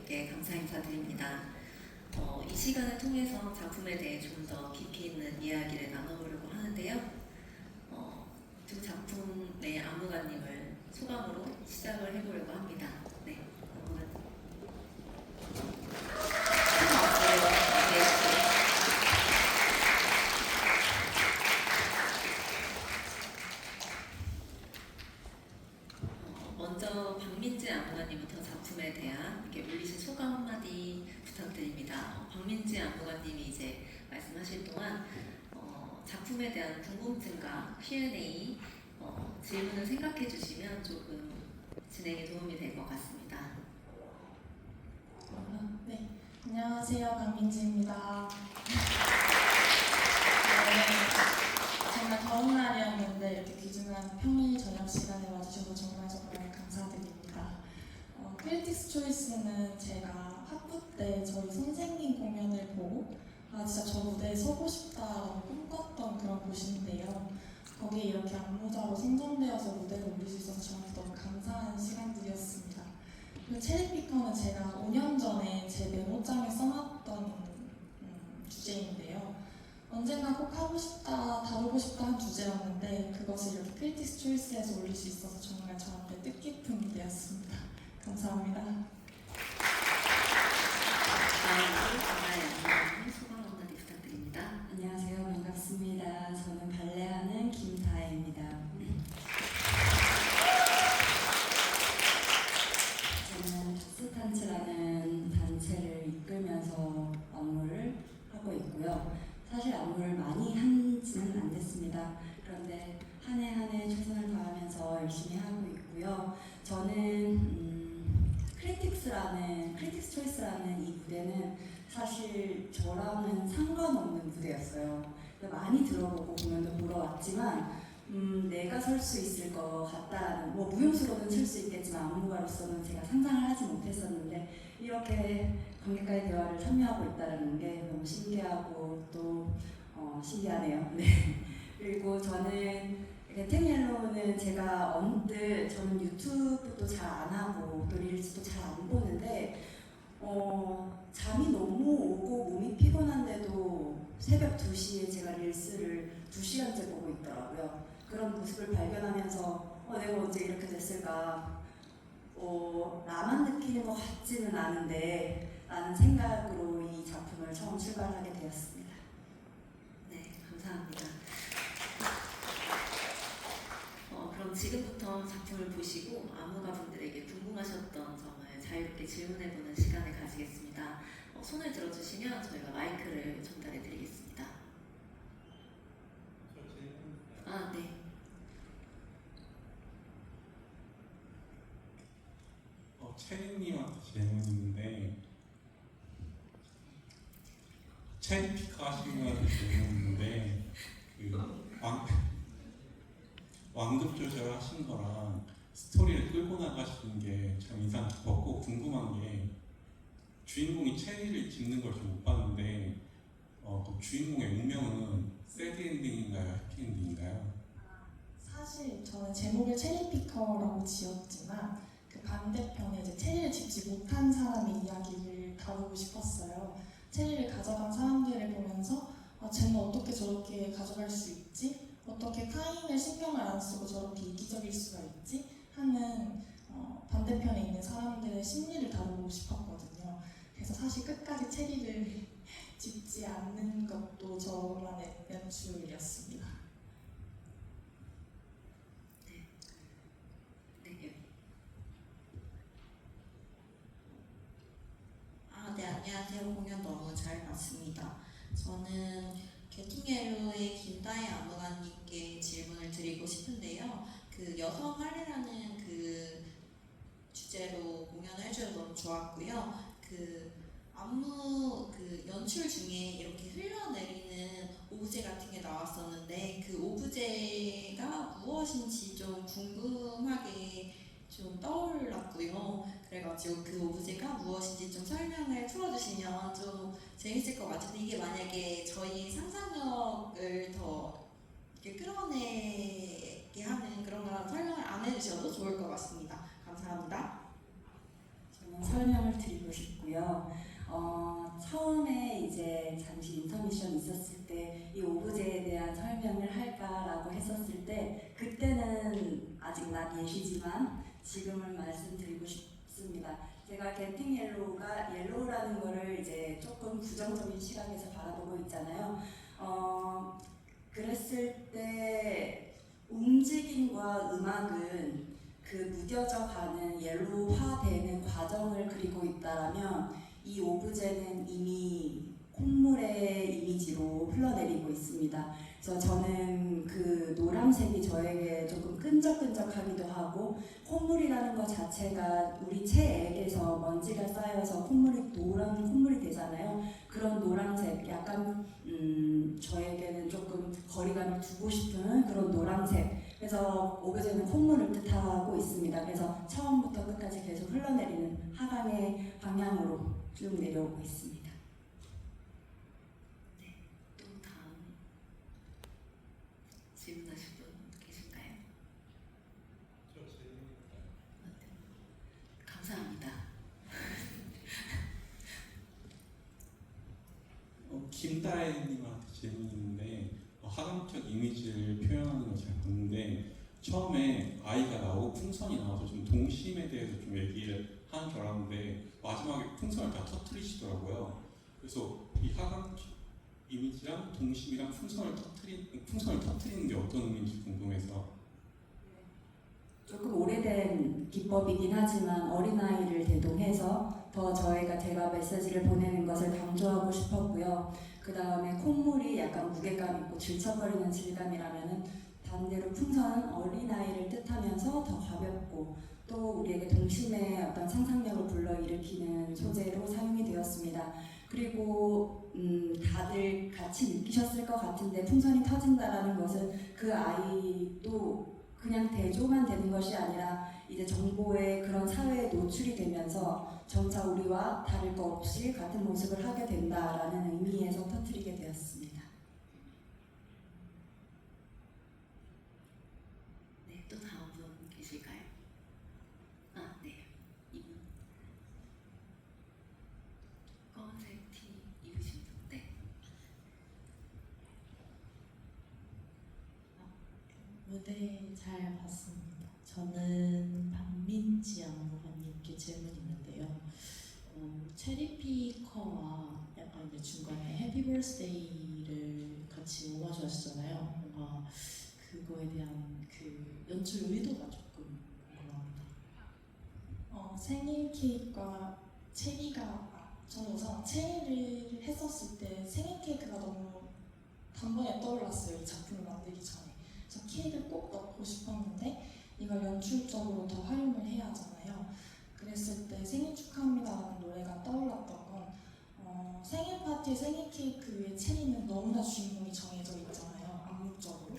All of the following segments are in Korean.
분들께 감사 인사드립니다. 이 시간을 통해서 작품에 대해 좀 더 깊이 있는 이야기를 나눠보려고 하는데요. 두 작품의 안무가님을 소감으로 시작을 해보려고 합니다. 네, 안무가님. 먼저 박민지 안무가님부터 작품에 대한 이렇게 올리신 소감 한마디 부탁드립니다. 박민지 안무가님이 이제 말씀하실 동안 작품에 대한 궁금증과 Q&A 질문을 생각해 주시면 조금 진행에 도움이 될 것 같습니다. 네, 안녕하세요. 박민지입니다. 정말 더운 날이었는데 이렇게 귀중한 평일 저녁 시간에 와주셔서 정말 감사드립니다. 크리틱스 초이스는 제가 학부 때 저희 선생님 공연을 보고 진짜 저 무대에 서고 싶다라고 꿈꿨던 그런 곳인데요. 거기에 이렇게 안무자로 선정되어서 무대를 올릴 수 있어서 저한테 너무 감사한 시간들이었습니다. 그리고 체리피커는 제가 5년 전에 제 메모장에 써놨던 주제인데요. 언젠가 꼭 하고 싶다, 다루고 싶다 한 주제였는데 그것을 이렇게 크리틱스 초이스에서 올릴 수 있어서 정말 저한테 뜻깊은 무대였습니다. 감사합니다. 소감 한마디 부탁드립니다. 안녕하세요. 반갑습니다. 저는 발레하는 김다혜입니다. 저는 스탄츠라는 단체를 이끌면서 안무를 하고 있고요. 사실 안무를 많이 한지는 안 됐습니다. 그런데 한 해 한 해 최선을 다하면서 열심히 하고 있고요. 저는 크리틱스 초이스라는 이 무대는 사실 저랑은 상관없는 무대였어요. 많이 들어보고 공연도 보러 왔지만 내가 설 수 있을 것 같다라는, 무용수로는 칠 수 있겠지만 안무가로서는 제가 상상을 하지 못했었는데 이렇게 관객과의 대화를 참여하고 있다는 게 너무 신기하고 또 신기하네요. 네. 그리고 저는 템옐로는 제가 언뜻, 저는 유튜브도 잘 안 하고 또 릴스도 잘 안 보는데 잠이 너무 오고 몸이 피곤한데도 새벽 2시에 제가 릴스를 2시간째 보고 있더라고요. 그런 모습을 발견하면서 내가 언제 이렇게 됐을까, 나만 느끼는 것 같지는 않은데 라는 생각으로 이 작품을 처음 출발하게 되었습니다. 네, 감사합니다. 그럼 지금부터 작품을 보시고 안무가 분들에게 궁금하셨던 점을 자유롭게 질문해보는 시간을 가지겠습니다. 손을 들어주시면 저희가 마이크를 전달해드리겠습니다. 네. 체리님한테 질문이 있는데, 체리피커 하시는 분한테 질문이 있는데, 완급 조절하신 거랑 스토리를 끌고 나가시는 게 참 인상 깊었고, 궁금한 게 주인공이 체리를 짚는 걸 좀 못 봤는데 그 주인공의 운명은 새드 엔딩인가요? 해피엔딩인가요? 사실 저는 제목을 체리피커라고 지었지만 그 반대편에 이제 체리를 짚지 못한 사람의 이야기를 다루고 싶었어요. 체리를 가져간 사람들을 보면서 쟤는 어떻게 저렇게 가져갈 수 있지? 어떻게 타인을 신경을 안 쓰고 저렇게 이기적일 수가 있지? 하는 반대편에 있는 사람들의 심리를 다루고 싶었거든요. 그래서 사실 끝까지 체리를 짚지 않는 것도 저만의 연출이었습니다. 네, 안녕하세요. 공연 너무 잘 봤습니다. 저는 게팅옐로의 김다혜 안무가님께 질문을 드리고 싶은데요. 그 여성 할례라는 그 주제로 공연을 해주셔서 너무 좋았고요. 그 안무 그 연출 중에 이렇게 흘러내리는 오브제 같은 게 나왔었는데 그 오브제가 무엇인지 좀 궁금하게 좀 떠올랐고요. 그래가지고 그 오브제가 무엇인지 좀 설명을 풀어주시면 좀 재밌을 것 같은데, 이게 만약에 저희 상상력을 더 이렇게 끌어내게 하는 그런 거랑 설명을 안 해주셔도 좋을 것 같습니다. 감사합니다. 저는 설명을 드리고 싶고요. 처음에 이제 잠시 인터미션 있었을 때 이 오브제에 대한 설명을 할까라고 했었을 때 그때는 아직 난 예시지만 지금을 말씀드리고 싶습니다. 제가 게팅 옐로우가 옐로우라는 거를 이제 조금 부정적인 시각에서 바라보고 있잖아요. 그랬을 때 움직임과 음악은 그 무뎌져 가는 옐로우화되는 과정을 그리고 있다라면 이 오브제는 이미 콧물의 이미지로 흘러내리고 있습니다. 그래서 저는 그 노란색이 저에게 조금 끈적끈적하기도 하고 콧물이라는 것 자체가 우리 체액에서 먼지가 쌓여서 노란 콧물이 되잖아요. 그런 노란색, 약간 저에게는 조금 거리감을 두고 싶은 그런 노란색. 그래서 오브제는 콧물을 뜻하고 있습니다. 그래서 처음부터 끝까지 계속 흘러내리는 하강의 방향으로 쭉 내려오고 있습니다. 또 다음 질문하실 분 계실까요? 감사합니다. 김다혜님한테 질문이 있는데 하강적 이미지를 표현하는 걸 잘 봤는데 처음에 아이가 나오고 풍선이 나와서 좀 동심에 대해서 좀 얘기를 하는 줄 알았는데 마지막에 풍선을 다 터뜨리시더라고요. 그래서 이 하강적 이미지랑 동심이랑 풍선을 터뜨리는 게 어떤 의미인지 궁금해서. 조금 오래된 기법이긴 하지만 어린아이를 대동해서 더 제가 메시지를 보내는 것을 강조하고 싶었고요. 그 다음에 콧물이 약간 무게감 있고 질척거리는 질감이라면은 반대로 풍선은 어린아이를 뜻하면서 더 가볍고 또 우리에게 동심의 어떤 상상력을 불러일으키는 소재로 사용이 되었습니다. 그리고 다들 같이 느끼셨을 것 같은데 풍선이 터진다라는 것은 그 아이도 그냥 대조만 되는 것이 아니라 이제 정보의 그런 사회에 노출이 되면서 점차 우리와 다를 것 없이 같은 모습을 하게 된다라는 의미에서 터뜨리게 되었습니다. 네, 또 다음 분 계실까요? 네. 이분. 검은색 티 입으신 분. 네. 무대 잘 봤습니다. 저는 박민지 안무관님께 질문이 있는데요. 체리피커와 약간 이제 중간에 해피 버스데이를 같이 오마주하시잖아요. 뭔가 그거에 대한 그 연출 의도가 조금 궁금합니다. 생일 케이크가 저는 우선 체리를 했었을 때 생일 케이크가 너무 단번에 떠올랐어요. 이 작품을 만들기 전에. 그래서 케이크를 꼭 넣고 싶었는데 이걸 연출적으로 더 활용을 해야 하잖아요. 그랬을 때 생일 축하합니다라는 노래가 떠올랐던 건 생일 파티의 생일 케이크 위에 체리는 너무나 주인공이 정해져 있잖아요. 암묵적으로.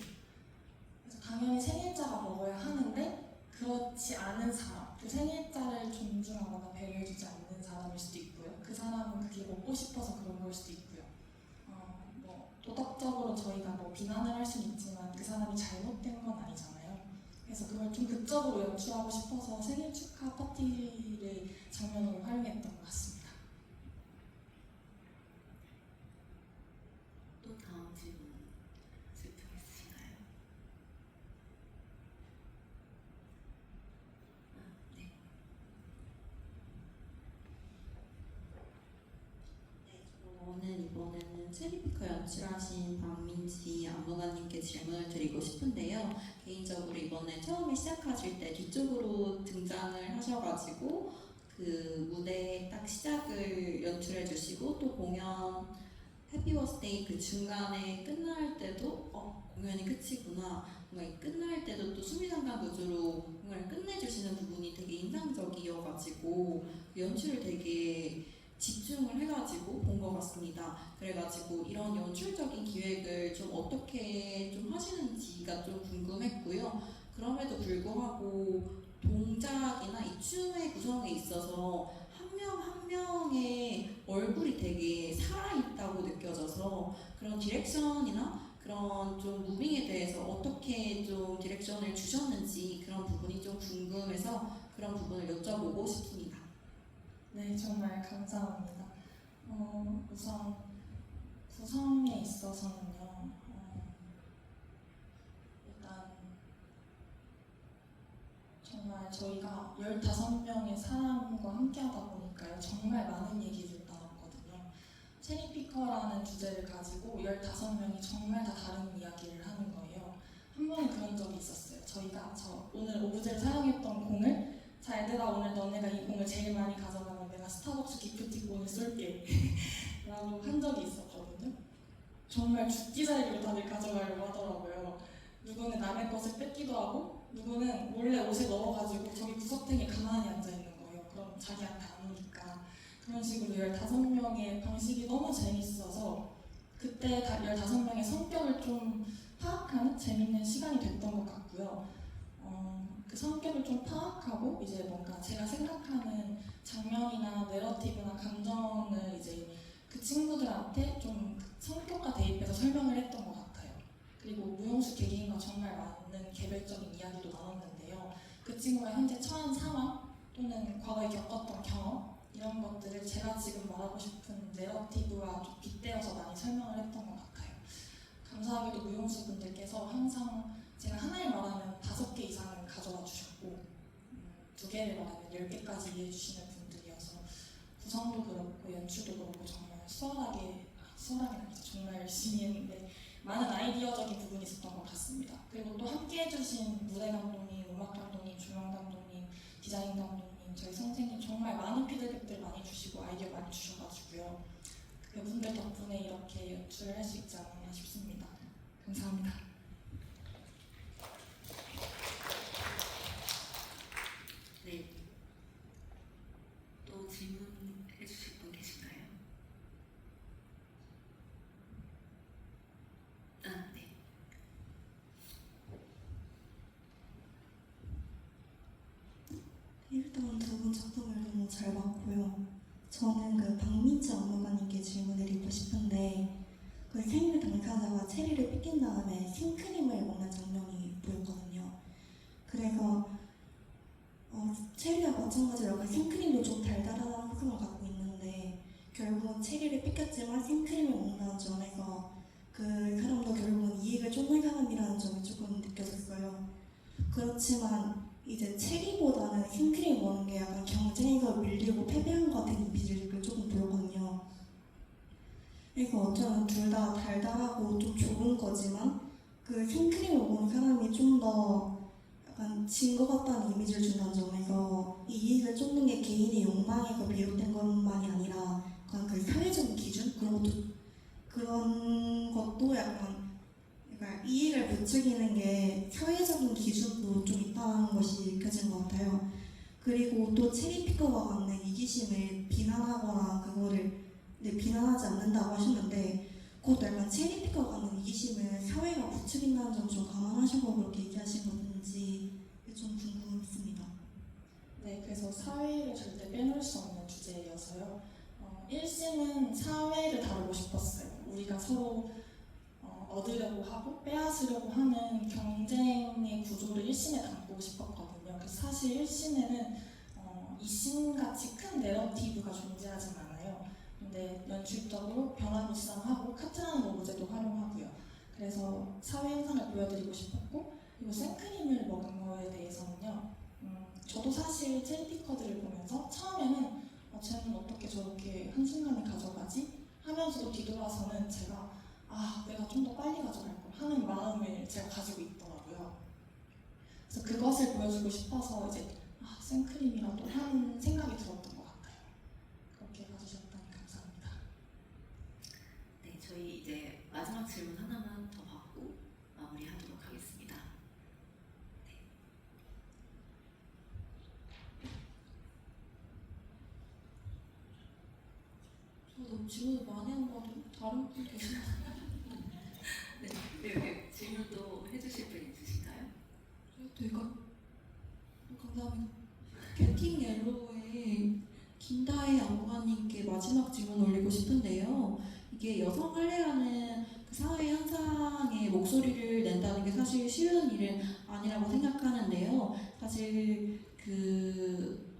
그래서 당연히 생일자가 먹어야 하는데 그렇지 않은 사람, 그 생일자를 존중하거나 배려해주지 않는 사람일 수도 있고요. 그 사람은 그게 먹고 싶어서 그런 걸 수도 있고요. 도덕적으로 저희가 비난을 할 수는 있지만 그 사람이 잘못된 건 아니잖아요. 그래서 그걸 좀 극적으로 연출하고 싶어서 생일 축하 파티를 장면으로 활용했던 것 같습니다. 또 다음 질문 있으신가요? 네. 저는 이번에는 체리피커 연출하신 박민지 안무가님께 질문을 드리고 싶은데요. 개인적으로 이번에 처음에 시작하실 때 뒤쪽으로 등장을 하셔가지고 그 무대 딱 시작을 연출해 주시고 또 공연 해피 버스데이 그 중간에 끝날 때도 공연이 끝이구나. 정말 끝날 때도 또 수미상관 구조로 공연을 끝내주시는 부분이 되게 인상적이어가지고 그 연출을 되게 집중을 해가지고 본 것 같습니다. 그래가지고 이런 연출적인 기획을 좀 어떻게 좀 하시는지가 좀 궁금했고요. 그럼에도 불구하고 동작이나 이 춤의 구성에 있어서 한 명 한 명의 얼굴이 되게 살아있다고 느껴져서 그런 디렉션이나 그런 좀 무빙에 대해서 어떻게 좀 디렉션을 주셨는지 그런 부분이 좀 궁금해서 그런 부분을 여쭤보고 싶습니다. 네, 정말 감사합니다. 우선 구성에 있어서는요, 일단 정말 저희가 15명의 사람과 함께하다 보니까요, 정말 많은 얘기를 나눴거든요. 체리피커라는 주제를 가지고 15명이 정말 다 다른 이야기를 하는 거예요. 한 번은 그런 적이 있었어요. 저희가 오늘 오브제를 사용했던 공을, 자 얘들아 오늘 너네가 이 공을 제일 많이 가져가면 내가 스타벅스 기프티콘을 쏠게 라고 한 적이 있었거든요. 정말 죽기 살기로 다들 가져가려고 하더라고요. 누구는 남의 것을 뺏기도 하고 누구는 몰래 옷에 넣어가지고 저기 구석탱이에 가만히 앉아있는 거예요. 그럼 자기한테 안 오니까. 그런 식으로 15명의 방식이 너무 재밌어서 그때 15명의 성격을 좀 파악하는 재밌는 시간이 됐던 것 같고요. 그 성격을 좀 파악하고 이제 뭔가 제가 생각하는 장면이나 내러티브나 감정을 이제 그 친구들한테 좀 성격과 대입해서 설명을 했던 것 같아요. 그리고 무용수 개개인과 정말 많은 개별적인 이야기도 나눴는데요. 그 친구가 현재 처한 상황 또는 과거에 겪었던 경험 이런 것들을 제가 지금 말하고 싶은 내러티브와 좀 빗대어서 많이 설명을 했던 것 같아요. 감사하게도 무용수 분들께서 항상 제가 하나를 말하면 5개 이상은 가져와 주셨고 2개를 말하면 10개까지 이해해 주시는 분들이어서 구성도 그렇고 연출도 그렇고 정말 수월하게 아니라 정말 열심히 했는데 많은 아이디어적인 부분이 있었던 것 같습니다. 그리고 또 함께 해주신 무대 감독님, 음악 감독님, 조명 감독님, 디자인 감독님, 저희 선생님 정말 많은 피드백들 많이 주시고 아이디어 많이 주셔가지고요. 그분들 덕분에 이렇게 연출을 할 수 있지 않았나 싶습니다. 감사합니다. 네. 또 질문해 주실 분 계신가요? 아, 네. 일단 두 분 작품을 너무 잘 봤고요. 저는 그 박민지 안무가님께 질문드리고 싶은데 그 생일 당사자가 체리를 뺏긴 다음에 생크림을 먹는 장면이 보였거든요. 그래서 체리와 마찬가지로 그 생크림도 좀 달달한 호감을 갖고 있는데 결국은 체리를 뺏겼지만 생크림을 먹는다는 점에서 그 사람도 결국은 이익을 쫓는 사람이라는 점이 조금 느껴졌어요. 그렇지만 이제 체리보다는 생크림 먹는 게 약간 경쟁에서 밀리고 패배한 것 같은 이미지를 조금 보였거든요. 그래서 어쩌면 둘 다 달달하고 좀 좋은 거지만 그 생크림을 먹는 사람이 좀 더 약간 진 것 같다는 이미지를 준다는 점에서 이 이익을 쫓는 게 개인의 욕망에서 비롯된 것만이 아니라 약간 그 사회적인 기준 그런 것도 약간 이익을 부추기는 게 사회적인 기준도 좀 있다는 것이 느껴지는 것 같아요. 그리고 또 체리피커가 갖는 이기심을 비난하거나 그거를 비난하지 않는다고 하셨는데 그것도 약간 체리피커가 갖는 이기심을 사회가 부추긴다는 점 좀 감안하시고 그렇게 얘기하신 건지 좀 궁금했습니다. 네, 그래서 사회를 절대 빼놓을 수 없는 주제여서요. 1심은 사회를 다루고 싶었어요. 우리가 서로 얻으려고 하고 빼앗으려고 하는 경쟁의 구조를 1심에 담고 싶었거든요. 그래서 사실 1심에는 2심같이 큰 내러티브가 존재하진 않아요. 근데 연출적으로 변화무쌍하고 카트라는 오브제도 활용하고요. 그래서 사회 현상을 보여드리고 싶었고 그리고 생크림을 먹은 거에 대해서는요. 저도 사실 체리피커들을 보면서 처음에는 쟤는 어떻게 저렇게 한순간에 가져가지? 하면서도 뒤돌아서는 제가 내가 좀 더 빨리 가져갈 걸 하는 마음을 제가 가지고 있더라고요. 그래서 그것을 보여주고 싶어서 이제 생크림이라도 하는 생각이 들었던 것 같아요. 그렇게 봐주셨다니 감사합니다. 네, 저희 이제 마지막 질문 하나만 더 받고 마무리하도록 하겠습니다. 저 너무 질문을 많이 한 거 같아요. 다른 분 계시나요? 네, 이렇게 질문도 해주실 분 있으신가요? 제가 감사합니다. 게팅 옐로우의 김다혜 안무가님께 마지막 질문 올리고 싶은데요. 이게 여성 할례라는 그 사회 현상의 목소리를 낸다는 게 사실 쉬운 일은 아니라고 생각하는데요. 사실 그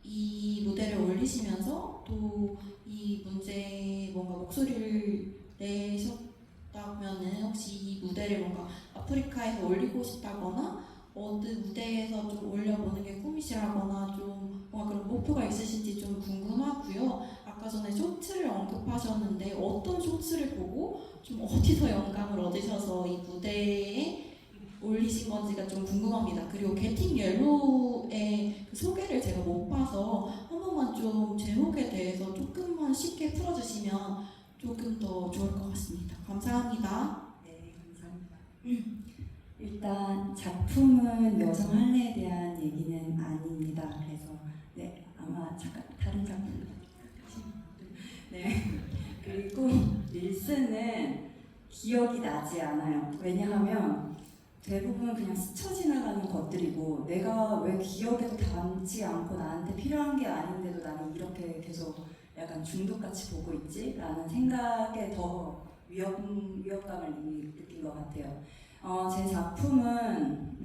이 무대를 올리시면서 또 이 문제에 뭔가 목소리를 내셨다면은 혹시 이 무대를 뭔가 아프리카에서 올리고 싶다거나 어느 무대에서 좀 올려보는 게 꿈이시라거나 좀 뭔가 그런 목표가 있으신지 좀 궁금하고요. 아까 전에 쇼츠를 언급하셨는데 어떤 쇼츠를 보고 좀 어디서 영감을 얻으셔서 이 무대에 올리신 건지가 좀 궁금합니다. 그리고 게팅 옐로우의 그 소개를 제가 못 봐서 한 번만 좀 제목에 대해서 조금만 쉽게 풀어주시면 조금 더 좋을 것 같습니다. 감사합니다. 네, 감사합니다. 일단 작품은 여성 할례에 대한 얘기는 아닙니다. 그래서 네, 아마 잠깐 다른 작품. 네. 그리고 릴스는 기억이 나지 않아요. 왜냐하면 대부분 그냥 스쳐 지나가는 것들이고 내가 왜 기억에도 담지 않고 나한테 필요한 게 아닌데도 나는 이렇게 계속 약간 중독같이 보고 있지? 라는 생각에 더 위협감을 느낀 것 같아요. 제 작품은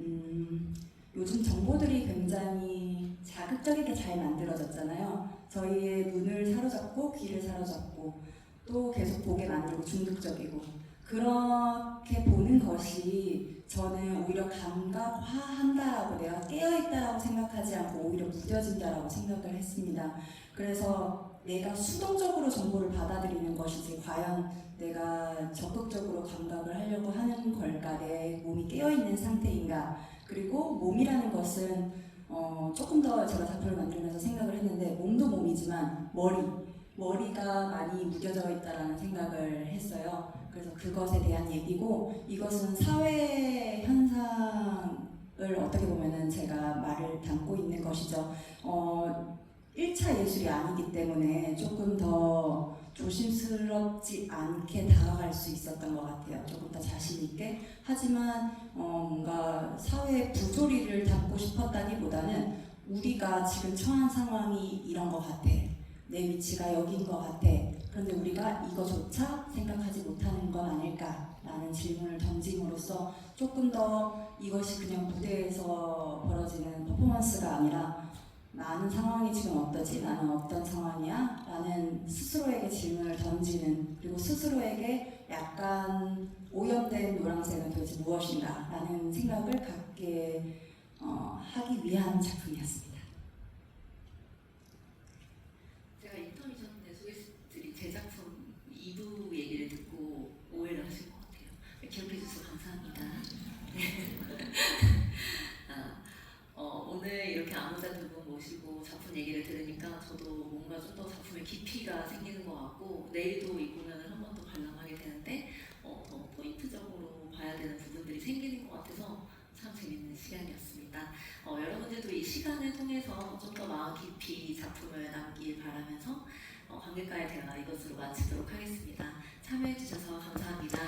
요즘 정보들이 굉장히 자극적이게 잘 만들어졌잖아요. 저희의 눈을 사로잡고 귀를 사로잡고 또 계속 보게 만들고 중독적이고 그렇게 보는 것이 저는 오히려 감각화한다라고 내가 깨어있다라고 생각하지 않고 오히려 무뎌진다라고 생각을 했습니다. 그래서 내가 수동적으로 정보를 받아들이는 것이지 과연 내가 적극적으로 감각을 하려고 하는 걸까, 내 몸이 깨어있는 상태인가. 그리고 몸이라는 것은 조금 더 제가 작품을 만들면서 생각을 했는데 몸도 몸이지만 머리가 많이 무뎌져 있다라는 생각을 했어요. 그래서 그것에 대한 얘기고 이것은 사회 현상을 어떻게 보면은 제가 말을 담고 있는 것이죠. 1차 예술이 아니기 때문에 조금 더 조심스럽지 않게 다가갈 수 있었던 것 같아요. 조금 더 자신 있게. 하지만 뭔가 사회의 부조리를 담고 싶었다기보다는 우리가 지금 처한 상황이 이런 것 같아. 내 위치가 여기인 것 같아. 그런데 우리가 이거조차 생각하지 못하는 건 아닐까라는 질문을 던짐으로써 조금 더 이것이 그냥 무대에서 벌어지는 퍼포먼스가 아니라 나는 상황이 지금 어떠지? 나는 어떤 상황이야? 라는 스스로에게 질문을 던지는 그리고 스스로에게 약간 오염된 노란색은 도대체 무엇인가? 라는 생각을 갖게 하기 위한 작품이었습니다. 제가 인터미션 때 소개해드린 제 작품 2부 얘기를 듣고 오해를 하신 것 같아요. 기억해 주셔서 감사합니다. 오늘 이렇게 아무자 두 분 모시고 작품 얘기를 들으니까 저도 뭔가 좀 더 작품의 깊이가 생기는 것 같고 내일도 이 공연을 한 번 더 관람하게 되는데 더 포인트적으로 봐야 되는 부분들이 생기는 것 같아서 참 재밌는 시간이었습니다. 여러분들도 이 시간을 통해서 좀 더 마음 깊이 작품을 남길 바라면서 관객과의 대화 이것으로 마치도록 하겠습니다. 참여해 주셔서 감사합니다.